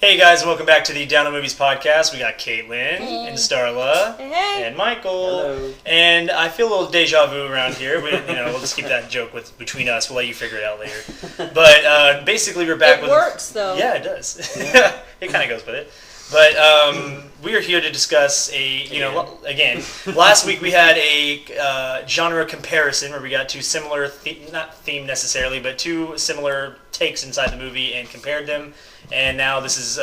Hey guys, and welcome back to the Down on Movies podcast. We got Caitlin and Starla and Michael. Hello. And I feel a little deja vu around here. We'll just keep that joke between us. We'll let you figure it out later. But basically, we're back it with. It works though. Yeah, it does. Yeah. It kind of goes with it. But we are here to discuss again, last week we had a genre comparison where we got two similar, not theme necessarily, but two similar takes inside the movie and compared them. And now this is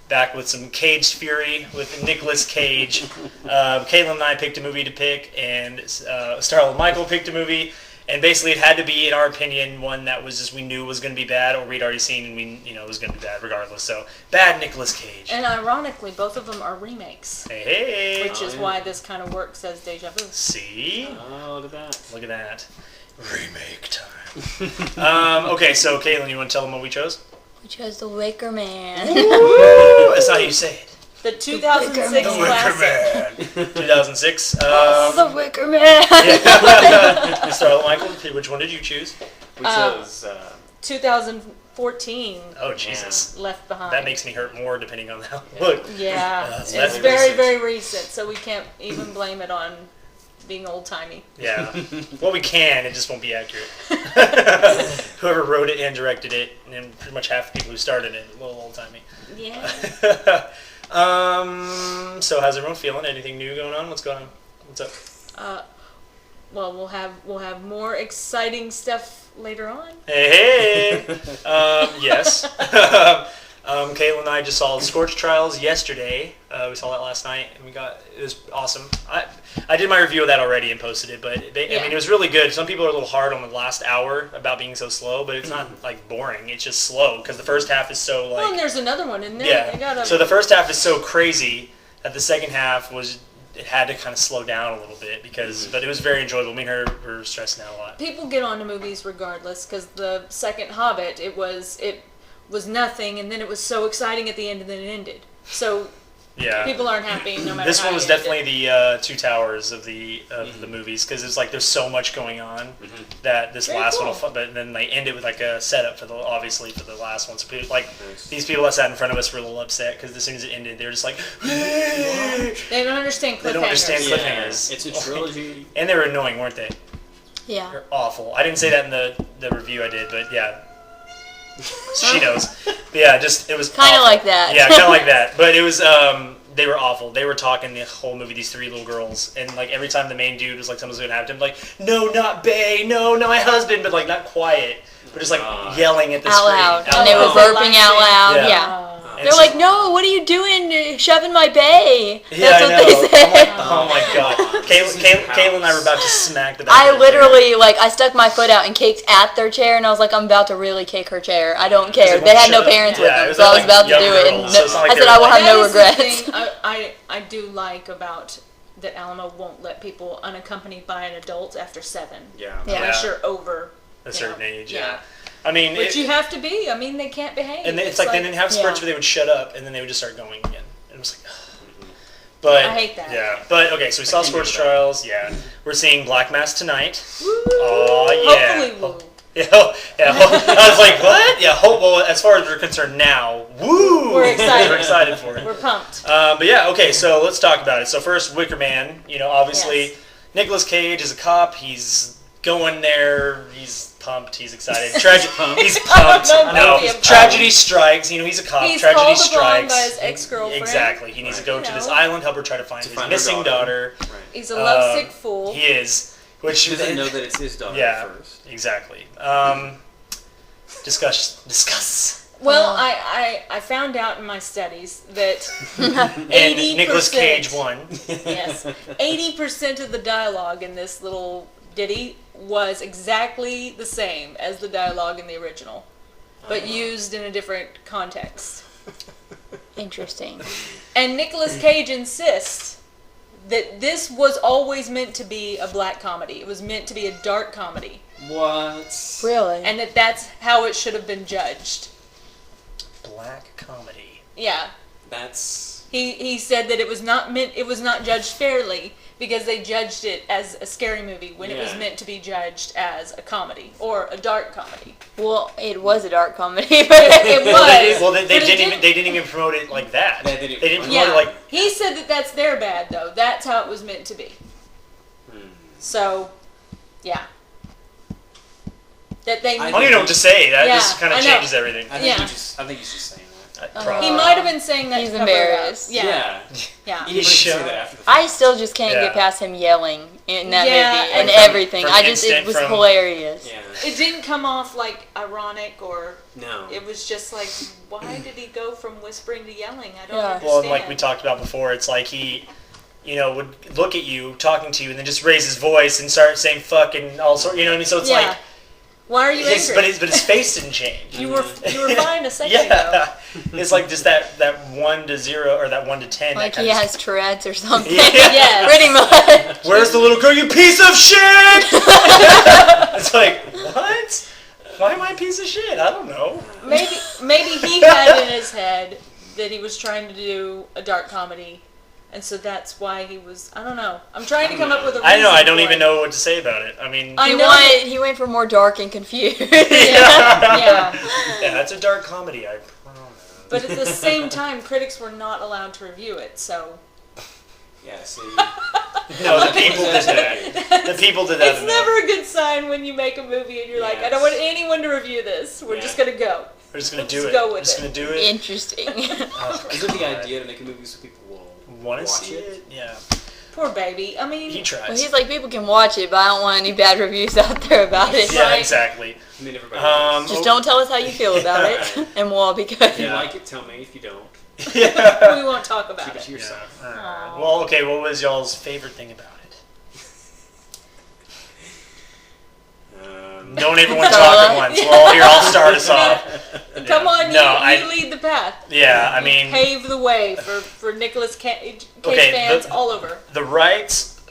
back with some Cage Fury with Nicolas Cage. Caitlin and I picked a movie to pick, and Starla and Michael picked a movie. And basically, it had to be, in our opinion, one that was just we knew was going to be bad, or we'd already seen and we it was going to be bad regardless. So, bad Nicolas Cage. And ironically, both of them are remakes. Hey. Which is why this kind of works as deja vu. See? Oh, look at that. Look at that. Remake time. Okay, so Caitlin, you want to tell them what we chose? We chose The Wicker Man. Ooh, that's not how you say it. The 2006 classic. 2006. The Wicker Man. Starla, Michael, which one did you choose? We chose 2014. Oh, Jesus. Left Behind. That makes me hurt more depending on how. Look. Yeah. It's Left very, very recent, so we can't even blame it on being old-timey. Yeah. Well, we can, it just won't be accurate. Whoever wrote it and directed it, and pretty much half the people who started it, a little old-timey. Yeah. So how's everyone feeling? Anything new going on? What's going on? What's up? Well, we'll have more exciting stuff later on. Hey. Yes. Caitlin and I just saw the Scorch Trials yesterday. We saw that last night, and it was awesome. I did my review of that already and posted it, but I mean, it was really good. Some people are a little hard on the last hour about being so slow, but it's not like boring. It's just slow because the first half is so like. Well, and there's another one in there. Yeah. So the first half is so crazy that the second half it had to kind of slow down a little bit but it was very enjoyable. Me and her were stressing out a lot. People get on to movies regardless because the second Hobbit, it was nothing, and then it was so exciting at the end, and then it ended. So people aren't happy no matter. This one was definitely the Two Towers of the movies because it's like there's so much going on that this last one will fun. But then they end it with like a setup for the last one. So these people that sat in front of us were a little upset because as soon as it ended, they were just like, they don't understand cliffhangers. They don't understand cliffhangers. Yeah, it's a trilogy, and they were annoying, weren't they? Yeah. They're awful. I didn't say that in the review I did, but yeah. She knows. Yeah, it was kind of like that. Yeah, kind of like that. But it was, they were awful. They were talking the whole movie, these three little girls, and like every time the main dude was like, someone's gonna have to him, like, no, not Bae, no, not my husband, but like not quiet, but just like yelling at the screen. Out loud. And they were burping out loud. Yeah. They're like, no, what are you doing shoving my bae? Yeah, That's what they said. Oh my god. Kayla and I were about to smack the back I of their chair. literally, I stuck my foot out and kicked at their chair, and I was like, I'm about to really kick her chair. I don't care. They had no parents with them, so I was about to do it. And I said, I will have no regrets. I do like about that Alamo won't let people unaccompanied by an adult after 7. Yeah. Unless you're over a certain age. Yeah. I mean, but you have to be. I mean, they can't behave. And it's like they didn't have spurts where they would shut up and then they would just start going again. And it was like, ugh. But I hate that. Yeah, but okay, so we saw Scorch Trials. Yeah, we're seeing Black Mass tonight. Woo! Oh yeah. Hopefully, woo. Yeah. I was like, what? Yeah. Well, as far as we're concerned now, woo! We're excited. We're excited for it. We're pumped. But yeah, okay. So let's talk about it. So first, Wicker Man. Obviously, Nicolas Cage is a cop. He's going there. He's pumped. He's excited. He's pumped. No, tragedy strikes. He's a cop. He's Tragedy called strikes. upon by his ex-girlfriend. Exactly. He needs to go to this island, help her try to find his missing daughter. Right. He's a lovesick fool. He is. Which he doesn't know that it's his daughter first. Exactly. Discuss. Well, I found out in my studies that 80%... And Nicolas Cage won. Yes. 80% of the dialogue in this little ditty was exactly the same as the dialogue in the original, but used in a different context. Interesting. And Nicolas Cage insists that this was always meant to be a black comedy. It was meant to be a dark comedy. What? Really? And that's how it should have been judged. Black comedy. Yeah. That's He said that it was not judged fairly because they judged it as a scary movie when it was meant to be judged as a comedy or a dark comedy. Well, it was a dark comedy. It was. Well, they didn't even promote it like that. They didn't promote it like. He said that that's their bad though. That's how it was meant to be. So, yeah. That they. I don't even know what to say. That Yeah, just kind of changes everything. I think he's just saying that. He might have been saying that. He's to cover it up. embarrassed. Yeah. He should say that after the I still just can't get past him yelling in that movie and From- everything. from It was hilarious. Yeah. It didn't come off like ironic or. No. It was just like, why did he go from whispering to yelling? I don't understand. Well, and like we talked about before, it's like he, would look at you, talking to you, and then just raise his voice and start saying "fuck" and all sorts. You know what I mean? So it's like. Why are you angry? But his face didn't change. You were fine a second ago. It's like just that 1 to 0 or that 1 to 10. Like he has Tourette's or something. Yes. Pretty much. Where's the little girl, you piece of shit? It's like, what? Why am I a piece of shit? I don't know. Maybe he had in his head that he was trying to do a dark comedy. And so that's why he was. I don't know. I'm trying to come up with a reason. I know. I don't even know what to say about it. I mean, He went for more dark and confused. Yeah. That's a dark comedy. I promise. But at the same time, critics were not allowed to review it. So. Yeah. See. No, the people did that. The people did that. It's never a good sign when you make a movie and you're like, I don't want anyone to review this. We're just gonna go. We're just gonna do it. Go with We're just gonna do it. Interesting. Is it the idea to make a movie so people will want to watch see it? Yeah. Poor baby. I mean, he tries. Well, he's like, people can watch it, but I don't want any bad reviews out there about it. Yeah, exactly. I mean, everybody just don't tell us how you feel about it, and we'll all be good. If you like it, tell me. If you don't, we won't talk about keep it to yourself. Yeah. Well, okay. What was y'all's favorite thing about it? Don't everyone talk at once. Well, here, I'll start us off. Come on, you lead the path. Yeah, I mean, pave the way for Nicolas Cage fans all over. The rights,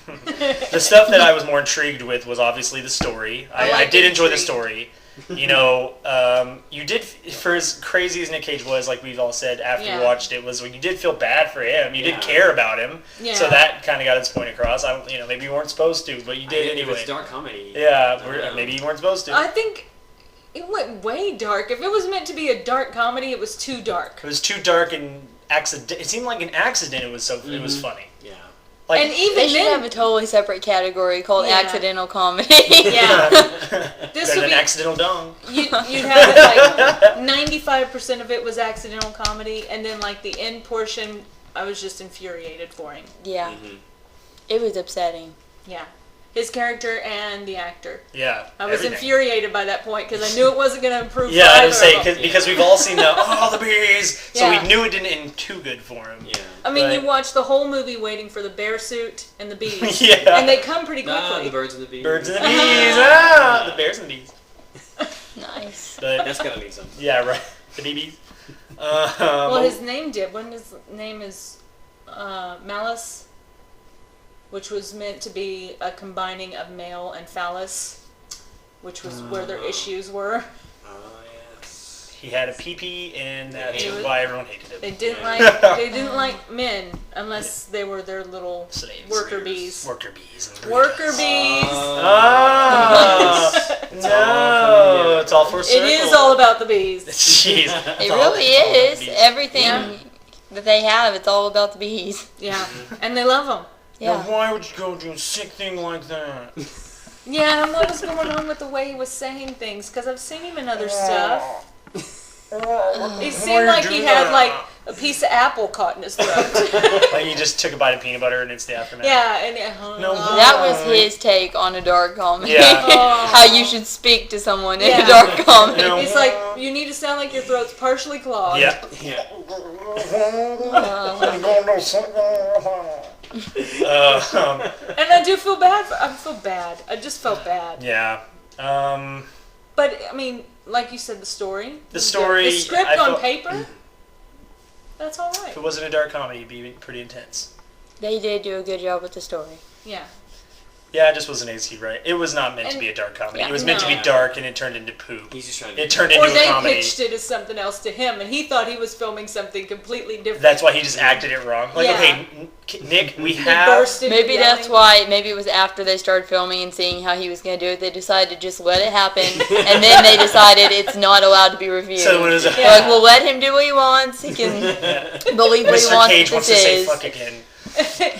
the stuff that I was more intrigued with was obviously the story. I did enjoy the story. You did, for as crazy as Nick Cage was, like we've all said after we watched it, was when you did feel bad for him. You did care about him. Yeah. So that kind of got its point across. Maybe you weren't supposed to, but you did anyway. It's dark comedy. Yeah, maybe you weren't supposed to. I think it went way dark. If it was meant to be a dark comedy, it was too dark. It was too dark and accident. It seemed like an accident. It was it was funny. Yeah. Like, and even they should have a totally separate category called accidental comedy. Yeah. This would be accidental dong. You'd have it like 95% of it was accidental comedy, and then like the end portion, I was just infuriated for him. Yeah. It was upsetting. Yeah. His character and the actor. Yeah. I was infuriated by that point because I knew it wasn't going to improve. Yeah, I would say because we've all seen the bees, so we knew it didn't end too good for him. Yeah. I mean, you watch the whole movie waiting for the bear suit and the bees. Yeah. And they come pretty quickly. The birds and the bees. Birds and the bees. The bears and the bees. Nice. But that's gotta mean something. Yeah, right. The BBs. Well, his name did. When his name is Malice, which was meant to be a combining of male and phallus, which was where their issues were. Yes. He had a pee-pee, and that's why everyone hated him. They didn't like men unless they were their little slaves. Worker bees. Worker bees. Worker bees. No, it's all for a circle. It is all about the bees. Jeez. It really is. Everything that they have, it's all about the bees. Yeah, and they love them. Yeah. Now, why would you go do a sick thing like that? Yeah, and what was going on with the way he was saying things? Because I've seen him in other stuff. It seemed like he had like a piece of apple caught in his throat. Like he just took a bite of peanut butter and it's the aftermath. Yeah, and that was his take on a dark comedy. Yeah. How you should speak to someone in a dark comedy. It's like you need to sound like your throat's partially clogged. Yeah. And I do feel bad. I just felt bad. Yeah. But I mean, like you said, the story. The script on paper. That's all right. If it wasn't a dark comedy, it'd be pretty intense. They did do a good job with the story. Yeah. Yeah, it just wasn't as he right. It was not meant to be a dark comedy. It was meant to be dark, and it turned into poop. He's just trying to. It turned into a comedy. Or they pitched it as something else to him, and he thought he was filming something completely different. That's why he just acted it wrong. Like, okay, Nick, we have. Maybe that's why. Maybe it was after they started filming and seeing how he was going to do it. They decided to just let it happen, and then they decided it's not allowed to be reviewed. So when it was like, we'll let him do what he wants. He can believe what he Mr. wants. Cage wants to say fuck again.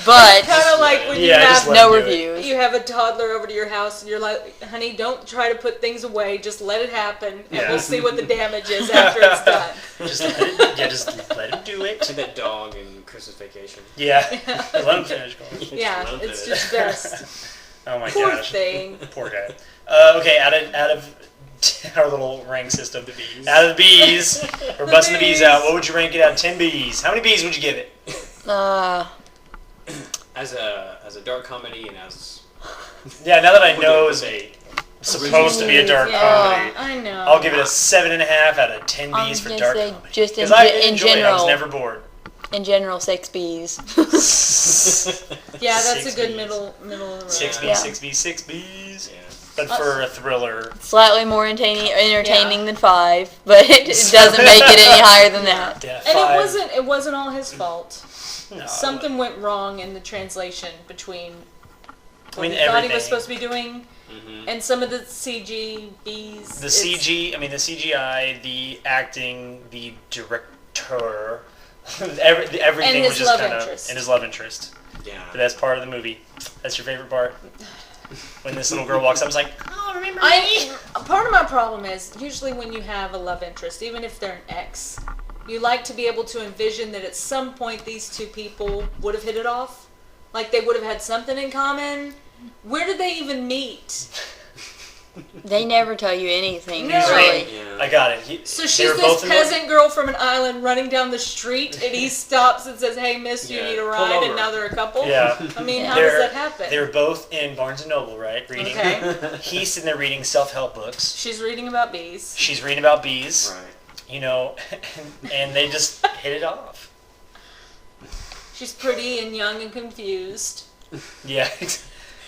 But kind of like when you have no reviews. You have a toddler over to your house and you're like, honey, don't try to put things away. Just let it happen, and we'll see what the damage is after it's done. Just let him do it. And that dog in Christmas Vacation. Yeah. Let him finish. Yeah, it's just best. Oh my Poor gosh. thing. Poor guy. Okay, out of our little rank system, out of the bees, we're busting the bees out. What would you rank it out of 10 bees? How many bees would you give it? As a dark comedy and as now that I know it's supposed to be a dark comedy, I know. I'll give it a 7.5 out of 10 bees for dark comedy. Just in general, I was never bored. In general, 6 bees. Yeah, that's 6 a good bees. middle of the road. 6 bees, 6 bees, 6 bees. Yeah. But for a thriller, slightly more entertaining than 5, but it doesn't make it any higher than that. Yeah, and it wasn't all his fault. No, Something went wrong in the translation between what he thought everything. he was supposed to be doing and some of the CG bees. The CGI, the acting, the director, everything was just kind of, and his love interest. Yeah. The best part of the movie. That's your favorite part? When this little girl walks up, I was like, oh, remember me? Part of my problem is, usually when you have a love interest, even if they're an ex, you like to be able to envision that at some point these two people would have hit it off. Like they would have had something in common. Where did they even meet? They never tell you anything. No. Really? Yeah. I got it. So she's this peasant girl from an island running down the street, and he stops and says, hey, miss, you need a ride, and now they're a couple? Yeah. I mean, how does that happen? They were both in Barnes & Noble, right? Reading. Okay. He's sitting there reading self-help books. She's reading about bees. She's reading about bees. Right. You know, and they just hit it off. She's pretty and young and confused. Yeah.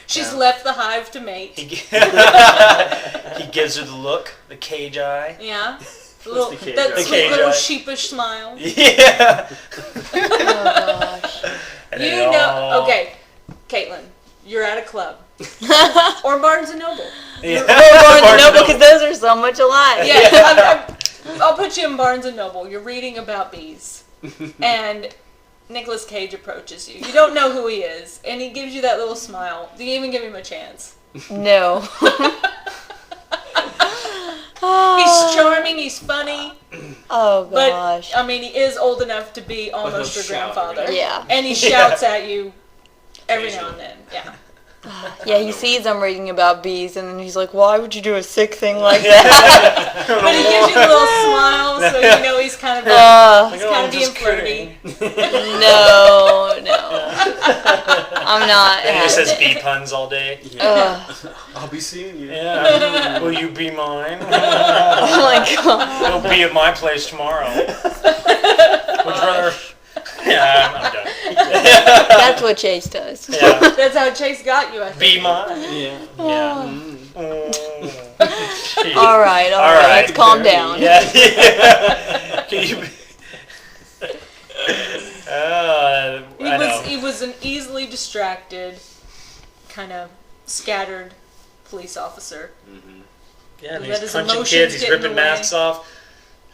She's left the hive to mate. He gives her the look, the cage eye. Yeah. The cage That eye? sweet little sheepish smile. Yeah. Oh gosh. Okay, Caitlin, you're at a club. Or Barnes & Noble. Yeah. Barnes & Noble, because those are so much alike. Yeah, I'll put you in Barnes & Noble. You're reading about bees. And Nicolas Cage approaches you. You don't know who he is. And he gives you that little smile. Do you even give him a chance? No. He's charming. He's funny. Oh gosh. But, I mean, he is old enough to be almost your grandfather. Yeah. And he shouts at you every now and then. Yeah. Yeah, he sees I'm reading about bees, and then he's like, why would you do a sick thing like that? But he gives you a little smile, so you know he's kind of being flirty. No. I'm not. And he says bee puns all day. Yeah. I'll be seeing you. Yeah. Will you be mine? Oh my god. You'll be at my place tomorrow. Would you rather... Yeah, I'm done. That's what Chase does. Yeah. That's how Chase got you, I think. Be mine. Yeah. Yeah. All right. Let's calm down. Yeah. Can you... I know. He was an easily distracted, kind of scattered police officer. Yeah, and Let he's his punching emotions kids, he's get in ripping the way. masks off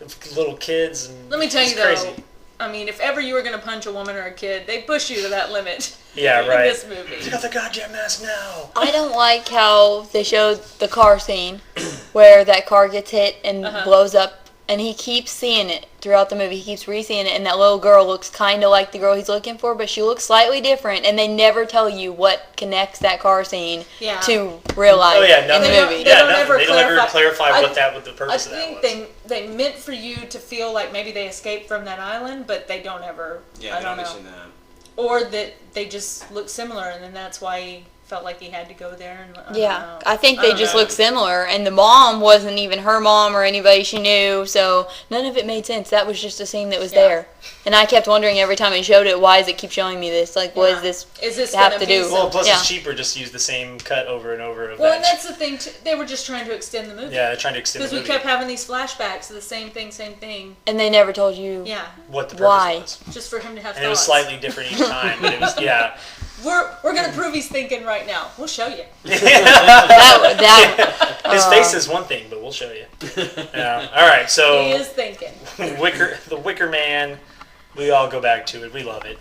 of little kids. And Let me tell you it's though, crazy. I mean, if ever you were going to punch a woman or a kid, they push you to that limit. Yeah, in right. this movie. Take off the goddamn mask now. I don't like how they showed the car scene where that car gets hit and blows up, and he keeps seeing it throughout the movie. He keeps re-seeing it, and that little girl looks kind of like the girl he's looking for, but she looks slightly different, and they never tell you what connects that car scene to real life in the movie. They don't ever clarify what the purpose of that was. I think they meant for you to feel like maybe they escaped from that island, but they don't ever. Yeah, I don't know. mention that. Or that they just look similar, and then that's why he felt like he had to go there. And I think they just look similar, and the mom wasn't even her mom or anybody she knew, so none of it made sense. That was just a scene that was there, and I kept wondering every time it showed it, why does it keep showing me this? Like, what is this have to do? Well, plus it's cheaper just to use the same cut over and over. Well, and that's the thing, too. They were just trying to extend the movie. Yeah, they're trying to extend the movie. Because we kept having these flashbacks of the same thing. And they never told you what the purpose was. Just for him to have thoughts. And it was slightly different each time, but it was, We're gonna prove he's thinking right now. We'll show you. His face is one thing, but we'll show you. Yeah. All right. So he is thinking. The Wicker Man. We all go back to it. We love it.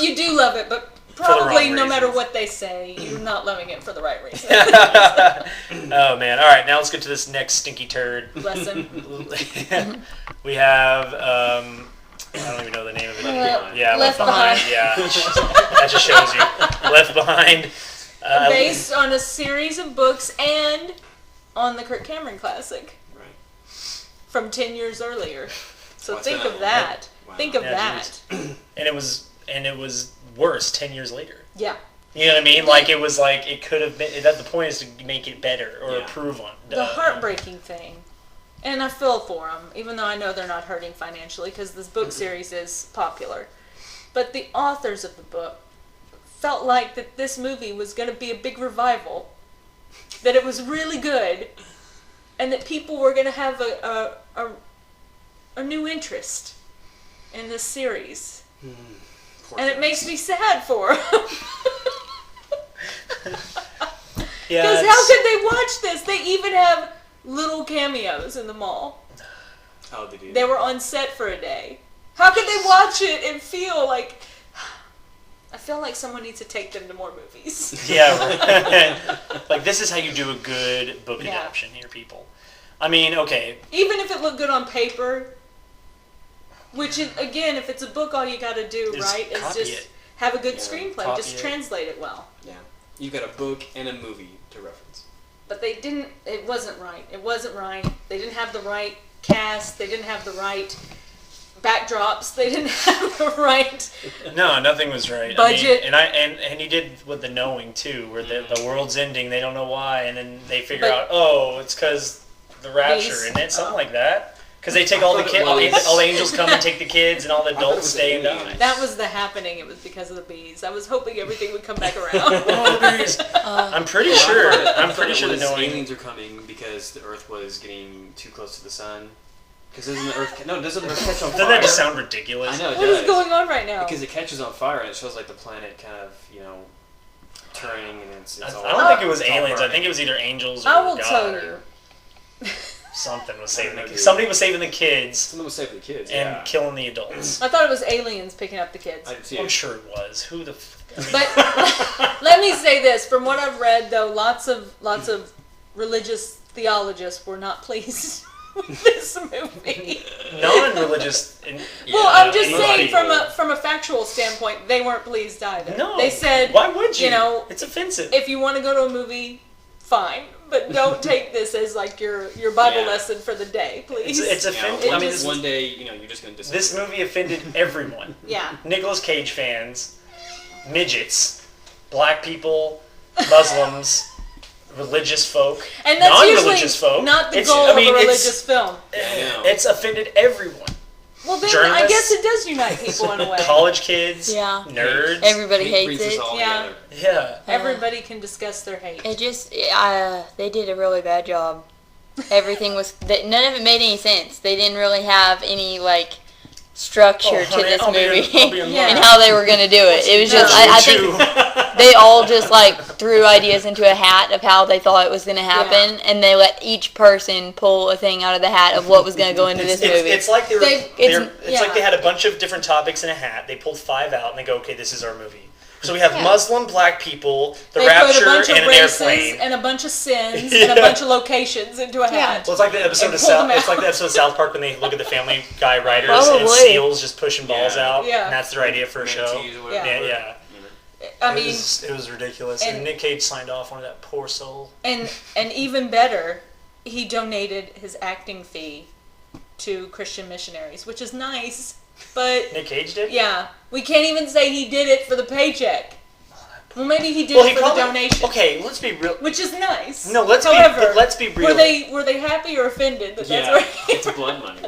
You do love it, but probably no matter what they say, you're not loving it for the right reason. Oh man! All right. Now let's get to this next stinky turd lesson. We have. I don't even know the name of it anymore. Left Behind. Yeah, that just shows you. Left Behind. Based on a series of books and on the Kirk Cameron classic. Right. From 10 years earlier. So think of that. Wow. Think of that. And it was worse 10 years later. Yeah. You know what I mean? Like it was like it could have been. That the point is to make it better or improve on. The heartbreaking thing. And I feel for them, even though I know they're not hurting financially because this book series is popular. But the authors of the book felt like that this movie was going to be a big revival, that it was really good, and that people were going to have a new interest in this series. And it makes me sad for them. Because how could they watch this? They even have little cameos in the mall. Oh, they do. They were on set for a day. How could they watch it and feel like... I feel like someone needs to take them to more movies. Yeah. Like, this is how you do a good book adaptation here, people. I mean, okay. Even if it looked good on paper, which, again, if it's a book, all you got to do, right, is just have a good screenplay. Just translate it well. Yeah. You got a book and a movie to reference. But they didn't, it wasn't right. It wasn't right. They didn't have the right cast. They didn't have the right backdrops. They didn't have the right... No, nothing was right. Budget. I mean, and he did with the knowing, too, where the world's ending, they don't know why, and then they figure out, it's because the rapture, isn't it? Something like that. Because they take all the kids, all the angels come and take the kids, and all the adults stay and die. That was the happening. It was because of the bees. I was hoping everything would come back around. Bees. I'm pretty sure. I'm pretty sure the aliens are coming because the Earth was getting too close to the sun. Because doesn't the Earth? No, doesn't the Earth catch on fire? Doesn't that just sound ridiculous? I know. What is going on right now? Because it catches on fire and it shows like the planet kind of turning and it's all. I don't think it was aliens. I think it was either angels or I will God tell you. Something was saving the kids. Somebody was saving the kids. Something was saving the kids. And killing the adults. I thought it was aliens picking up the kids. I'm sure it was. Who the? But let me say this: from what I've read, though, lots of religious theologists were not pleased with this movie. Non-religious. Well, I'm just saying, from a factual standpoint, they weren't pleased either. No. They said, why would you? It's offensive. If you want to go to a movie, fine. But don't take this as like your Bible lesson for the day, please. It's offensive. I mean, one day, you're just going to disagree. This movie offended everyone. Yeah. Nicolas Cage fans, midgets, black people, Muslims, religious folk, and that's non-religious usually folk. Not the goal of a religious film. It's offended everyone. Well, then I guess it does unite people in a way. College kids, nerds. Everybody hates it. Yeah. Everybody can discuss their hate. It just, they did a really bad job. Everything was, none of it made any sense. They didn't really have any, structure to this movie and how they were going to do it. It was just, I think they all just, threw ideas into a hat of how they thought it was going to happen, and they let each person pull a thing out of the hat of what was going to go into this movie. It's like like they had a bunch of different topics in a hat. They pulled 5 out, and they go, okay, this is our movie. So we have Muslim, black people, the rapture, and an airplane, and a bunch of sins, and a bunch of locations into a hat. Well, it's like the episode of South Park when they look at the Family Guy writers and seals just pushing balls out, and that's their idea for a show. Yeah. I mean, it was ridiculous, and Nick Cage signed off on that poor soul. And even better, he donated his acting fee to Christian missionaries, which is nice. But Nick Cage did? Yeah. We can't even say he did it for the paycheck. Well, maybe he did it for the donation. Okay, let's be real. Which is nice. No, let's be real. Were they happy or offended that that's where it's blood money.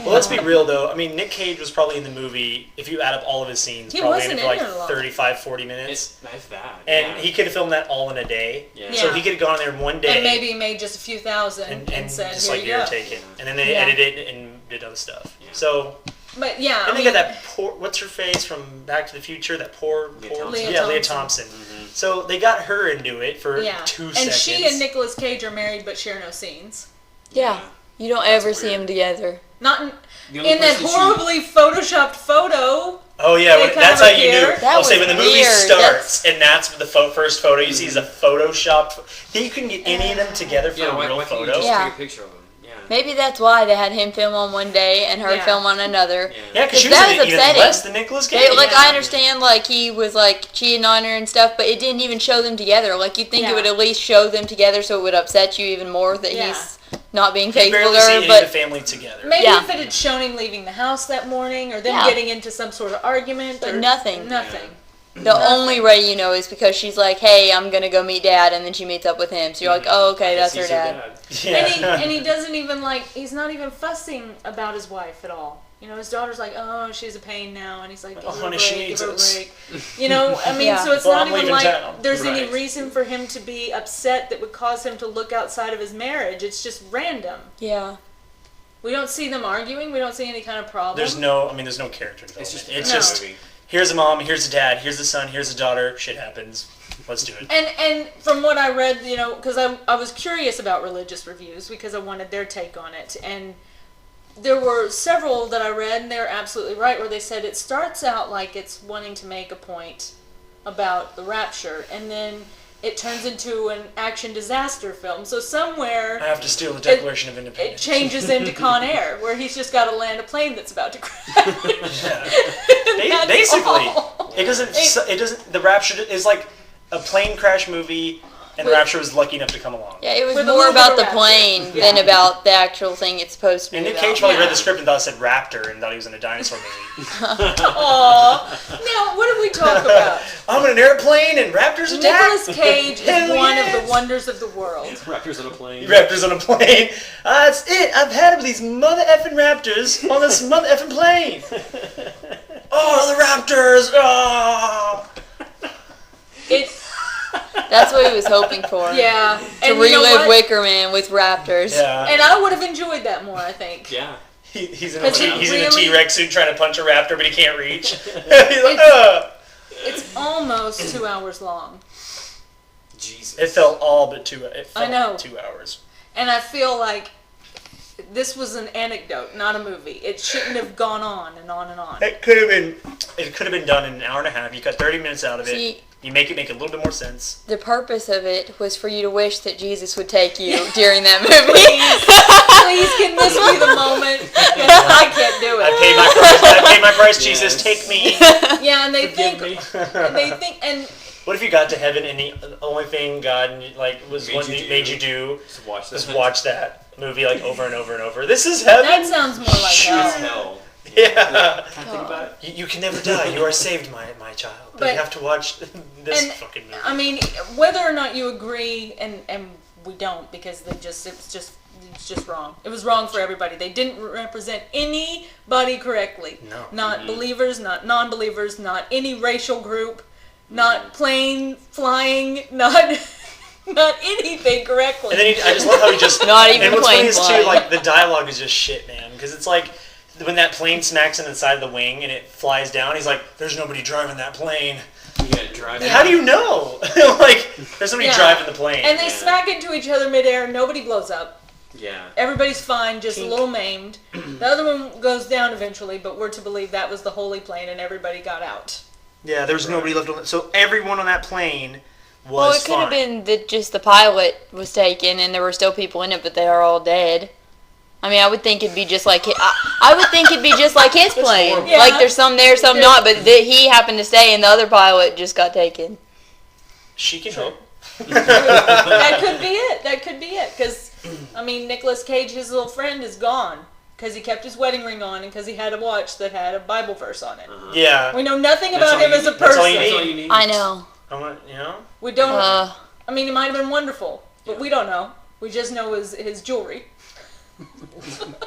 Well, let's be real though. I mean, Nick Cage was probably in the movie, if you add up all of his scenes, probably in it for like 35, 40 minutes. That's bad. And he could have filmed that all in a day. Yeah. So he could have gone there in one day. And maybe made just a few thousand and said, just here like, you go. take it. And then they edited it and did other stuff. Yeah. So... But yeah, and they got that poor, what's her face from Back to the Future? That poor Leah Thompson. Mm-hmm. So they got her into it for 2 seconds. And she and Nicolas Cage are married but share no scenes. Yeah, you don't ever see them together. Not in that horribly photoshopped photo. Oh yeah, that's how you knew. I'll say when the movie starts and that's the first photo you see is a photoshopped. You couldn't get any of them together for a real photo. Just take a picture of them. Maybe that's why they had him film on one day and her film on another. Yeah, because she was even less than Nicolas Cage. I understand, like, he was, like, cheating on her and stuff, but it didn't even show them together. Like, you'd think it would at least show them together so it would upset you even more that he's not being faithful to her. But the family together. Maybe if it had shown him leaving the house that morning or them getting into some sort of argument. But nothing. Nothing. The only way you know is because she's like, hey, I'm going to go meet Dad, and then she meets up with him. So you're like, oh, okay, that's her dad. Yeah. And he doesn't even, like, he's not even fussing about his wife at all. You know, his daughter's like, oh, she's a pain now. And he's like, give her a break. You know, I mean, so it's not even like there's any reason for him to be upset that would cause him to look outside of his marriage. It's just random. Yeah. We don't see them arguing. We don't see any kind of problem. There's no character development. It's just here's a mom, here's a dad, here's a son, here's a daughter. Shit happens. Let's do it. And from what I read, you know, because I was curious about religious reviews because I wanted their take on it. And there were several that I read, and they're absolutely right, where they said it starts out like it's wanting to make a point about the rapture, and then it turns into an action disaster film. So somewhere... I have to steal the Declaration of Independence. It changes into Con Air, where he's just got to land a plane that's about to crash. Basically, it doesn't. The rapture is like a plane crash movie, and the rapture was lucky enough to come along. Yeah, it was more about the plane than about the actual thing it's supposed to be. And Nick Cage probably read the script and thought it said raptor and thought he was in a dinosaur movie. Aww. Now, what did we talk about? I'm in an airplane and raptors attack. Nicolas Cage is one of the wonders of the world. Raptors on a plane. Raptors on a plane. That's it. I've had it with these mother effing raptors on this mother effing plane. Oh, the raptors! Oh. That's what he was hoping for. Yeah. To relive Wicker Man with raptors. Yeah. And I would have enjoyed that more, I think. Yeah. He's in a T-Rex suit trying to punch a raptor, but he can't reach. He's like, It's almost 2 hours long. Jesus. It felt all but 2 hours. I know. 2 hours. And I feel like this was an anecdote, not a movie. It shouldn't have gone on and on and on. It could have been done in an hour and a half. You cut 30 minutes out of it. You make it make a little bit more sense. The purpose of it was for you to wish that Jesus would take you during that movie. Please, can this be the moment? I can't do it. I paid my price. Jesus, take me. Yeah, and they think, and what if you got to heaven and the only thing God made you do was watch that movie like over and over and over? This is heaven. That sounds more like hell. Yeah. Can't think about it. You can never die. You are saved, my child. But you have to watch this fucking movie. I mean, whether or not you agree, and we don't, because it's just wrong. It was wrong for everybody. They didn't represent anybody correctly. No. Not believers, not non-believers, not any racial group, not plane flying, not anything correctly. And then I just love how he just not even and what's plane funny is flying. too, like the dialogue is just shit, man. Because it's like when that plane smacks into the side of the wing and it flies down, he's like, "There's nobody driving that plane." You gotta drive. How do you know? Like, there's somebody driving the plane. And they smack into each other midair. Nobody blows up. Yeah. Everybody's fine, just a little maimed. The other one goes down eventually, but we're to believe that was the holy plane and everybody got out. Yeah, there was nobody left on it. So everyone on that plane was Well, it could have been that just the pilot was taken and there were still people in it, but they are all dead. I mean, I would think it'd be just like I would think it'd be just like his plane. Yeah. Like there's some there, some not, but he happened to stay, and the other pilot just got taken. She can hope. That could be it. Because, I mean, Nicolas Cage, his little friend, is gone. Because he kept his wedding ring on and because he had a watch that had a Bible verse on it. Yeah. We know nothing about him as a person. That's all you need. I know. We don't. I mean, it might have been wonderful, but we don't know. We just know his jewelry.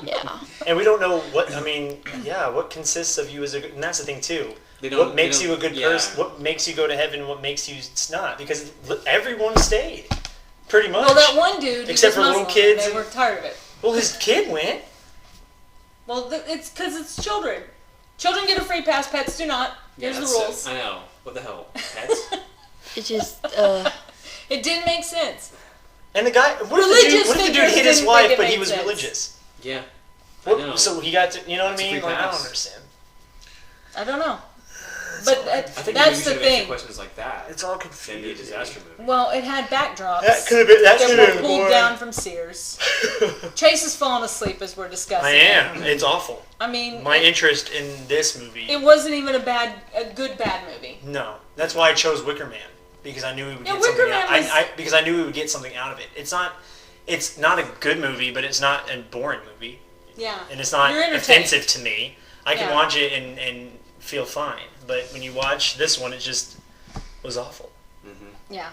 Yeah. And we don't know what consists of you as a good, and that's the thing too. What makes you a good person? What makes you go to heaven? What makes you not? Because everyone stayed, pretty much. Well, that one dude, except for Muslim, little kids, they were tired of it. Well, his kid went. Well, it's because it's children. Children get a free pass. Pets do not. Here's the rules. I know. What the hell? Pets? It just. It didn't make sense. And the guy, what if the dude hit his wife, but he was religious? Yeah. So he got to, you know what I mean? Like, I don't understand. I don't know. But that's the thing. Questions like that. It's all confusing. Maybe a disaster movie. Well, it had backdrops. That could have been. That that were pulled down from Sears. Chase is falling asleep as we're discussing. I am. It's awful. I mean, my interest in this movie. It wasn't even a good bad movie. No, that's why I chose Wicker Man, because I knew we would get something out. Because I knew we would get something out of it. It's not a good movie, but it's not a boring movie. Yeah. And it's not offensive to me. I can watch it and feel fine. But when you watch this one, it just was awful. Mm-hmm. Yeah.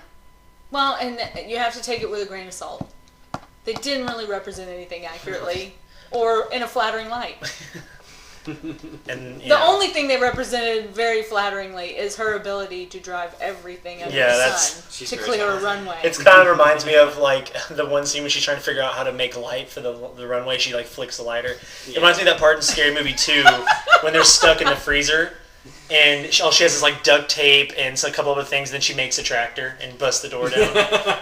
Well, and you have to take it with a grain of salt. They didn't really represent anything accurately or in a flattering light. And the only thing they represented very flatteringly is her ability to drive everything under the sun to clear a runway. It kind of reminds me of like the one scene when she's trying to figure out how to make light for the runway. She like flicks the lighter. Yeah. It reminds me of that part in Scary Movie 2 when they're stuck in the freezer and all she has is like duct tape and a couple other things. And then she makes a tractor and busts the door down.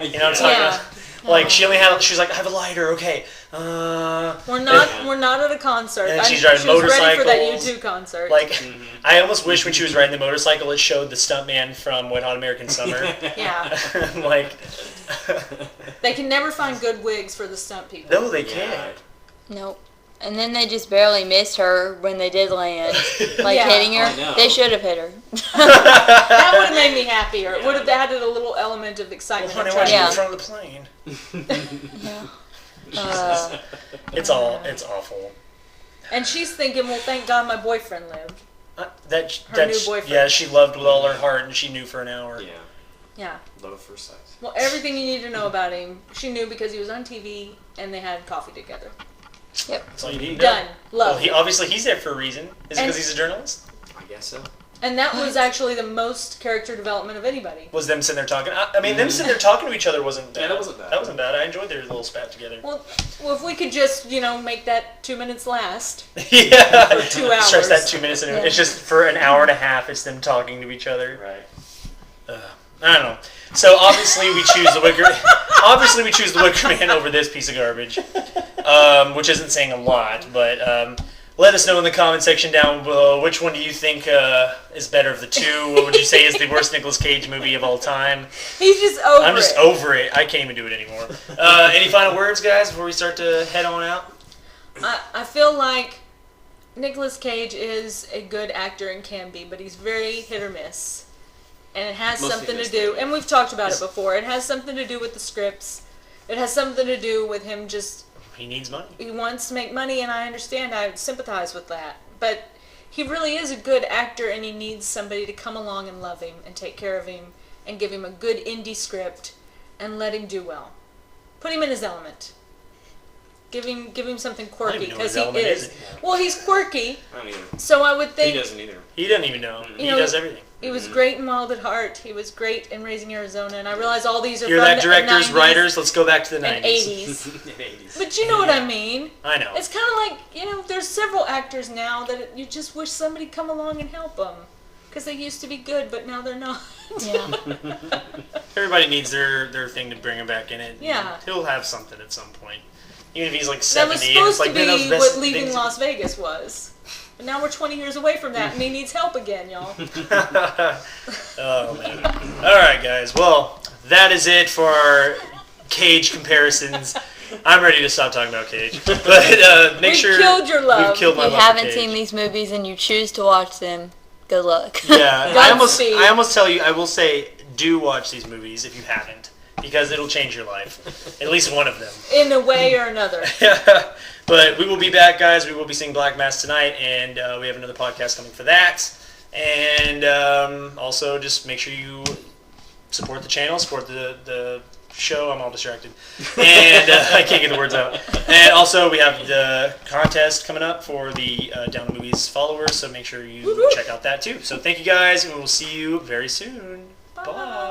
You know what I'm talking about? Like she was like, I have a lighter, okay. We're not at a concert. And she's driving motorcycles. She was ready for that U2 concert. Like, I almost wish when she was riding the motorcycle, it showed the stuntman from Wet Hot American Summer. Yeah. Like, they can never find good wigs for the stunt people. No, they can't. Nope. And then they just barely missed her when they did land, hitting her. They should have hit her. That would have made me happier. It would have added a little element of excitement. Well, honey, why in front of the plane? It's awful. And she's thinking, well, thank God my boyfriend lived. Her new boyfriend. Yeah, she loved with all her heart, and she knew for an hour. Yeah. Yeah. Love at first sight. Well, everything you need to know about him, she knew because he was on TV and they had coffee together. Yep. That's all you need. Done. Love. Well, he's there for a reason. Is it because he's a journalist? I guess so. And that was actually the most character development of anybody. Was them sitting there talking. I mean, them sitting there talking to each other wasn't bad. Yeah, that wasn't bad. That wasn't bad. I enjoyed their little spat together. Well, if we could just, make that 2 minutes last. Yeah. For 2 hours. Stretch that 2 minutes. It's just for an hour and a half, it's them talking to each other. Right. I don't know. So obviously we choose the Wicker Man over this piece of garbage, which isn't saying a lot. But let us know in the comment section down below which one do you think is better of the two. What would you say is the worst Nicolas Cage movie of all time? He's just over it. I'm just over it. I can't even do it anymore. Any final words, guys, before we start to head on out? I feel like Nicolas Cage is a good actor and can be, but he's very hit or miss. And it has something to do, and we've talked about it before, it has something to do with the scripts. It has something to do with him just... He needs money. He wants to make money, and I understand. I sympathize with that. But he really is a good actor, and he needs somebody to come along and love him and take care of him and give him a good indie script and let him do well. Put him in his element. Give him something quirky, because he is. Well, he's quirky. I don't either. So I would think... He doesn't either. He doesn't even know. He does everything. He was great in Wild at Heart. He was great in Raising Arizona, and I realize all these are Hear from that, the directors, 90s writers? Let's go back to the 90s. and 80s. 80s. But you know what I mean. I know. It's kind of like, there's several actors now that you just wish somebody come along and help them. Because they used to be good, but now they're not. Yeah. Everybody needs their thing to bring him back in it. Yeah. He'll have something at some point. Even if he's like That 70. was supposed to and be what Leaving Las Vegas was. But now we're 20 years away from that, and he needs help again, y'all. Oh, man. All right, guys. Well, that is it for our Cage comparisons. I'm ready to stop talking about Cage. But make sure... We've killed your love. We've killed my If you love for haven't Cage. seen these movies and you choose to watch them, good luck. Yeah. Godspeed. I almost tell you, I will say, do watch these movies if you haven't. Because it'll change your life. At least one of them. In a way or another. But we will be back, guys. We will be seeing Black Mass tonight, and we have another podcast coming for that. And also, just make sure you support the channel, support the show. I'm all distracted, and I can't get the words out. And also, we have the contest coming up for the Down the Movies followers, so make sure you check out that too. So thank you guys, and we'll see you very soon. Bye.